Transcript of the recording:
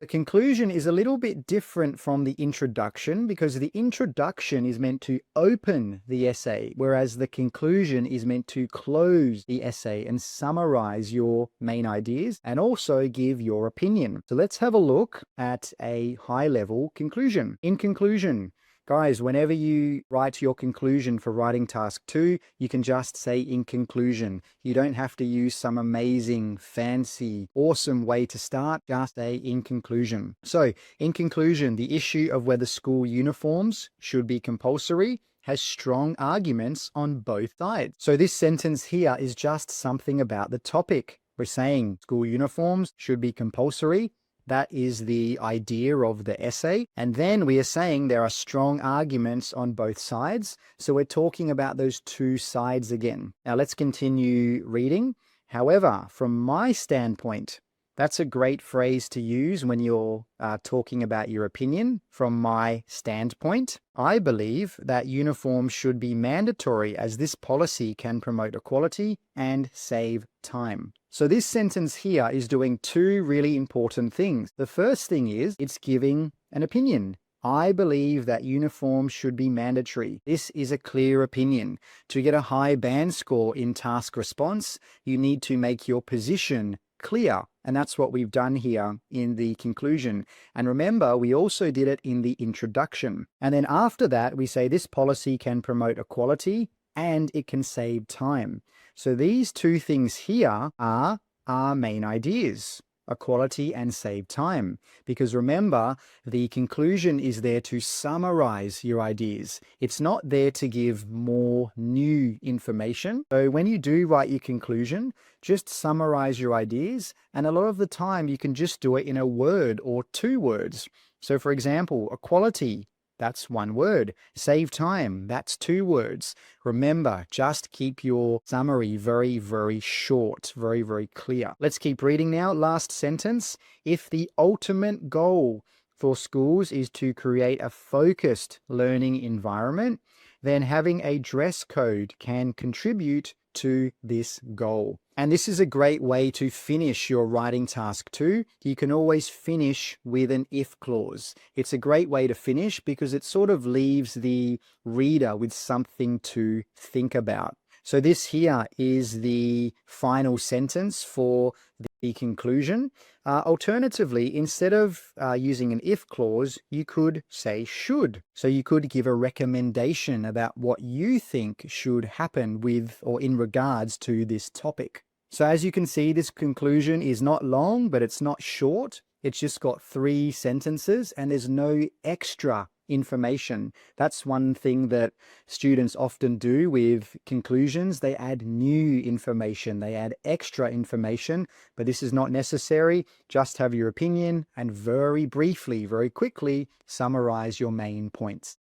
The conclusion is a little bit different from the introduction because the introduction is meant to open the essay, whereas the conclusion is meant to close the essay and summarize your main ideas and also give your opinion. So let's have a look at a high-level conclusion. In conclusion, guys, whenever you write your conclusion for writing task 2, you can just say in conclusion. You don't have to use some amazing, fancy, awesome way to start. Just say in conclusion. So, in conclusion, the issue of whether school uniforms should be compulsory has strong arguments on both sides. So this sentence here is just something about the topic. We're saying school uniforms should be compulsory. That is the idea of the essay. And then we are saying there are strong arguments on both sides. So we're talking about those two sides again. Now let's continue reading. However, from my standpoint, that's a great phrase to use when you're talking about your opinion. From my standpoint, I believe that uniforms should be mandatory as this policy can promote equality and save time. So this sentence here is doing two really important things. The first thing is it's giving an opinion. I believe that uniforms should be mandatory. This is a clear opinion. To get a high band score in task response, you need to make your position clear. And that's what we've done here in the conclusion. And remember, we also did it in the introduction. And then after that, we say this policy can promote equality and it can save time. So these two things here are our main ideas: equality and save time. Because remember, the conclusion is there to summarize your ideas. It's not there to give more new information. So when you do write your conclusion, just summarize your ideas. And a lot of the time you can just do it in a word or two words. So for example, equality, that's one word. Save time, that's two words. Remember, just keep your summary very, very short, very, very clear. Let's keep reading now. Last sentence. If the ultimate goal for schools is to create a focused learning environment, then having a dress code can contribute to this goal. And this is a great way to finish your writing task too. You can always finish with an if clause. It's a great way to finish because it sort of leaves the reader with something to think about. So this here is the final sentence for the conclusion. Alternatively, instead of using an if clause, you could say should. So you could give a recommendation about what you think should happen with or in regards to this topic. So as you can see, this conclusion is not long, but it's not short. It's just got 3 sentences and there's no extra information. That's one thing that students often do with conclusions. They add new information, they add extra information, but this is not necessary. Just have your opinion and very briefly, very quickly summarize your main points.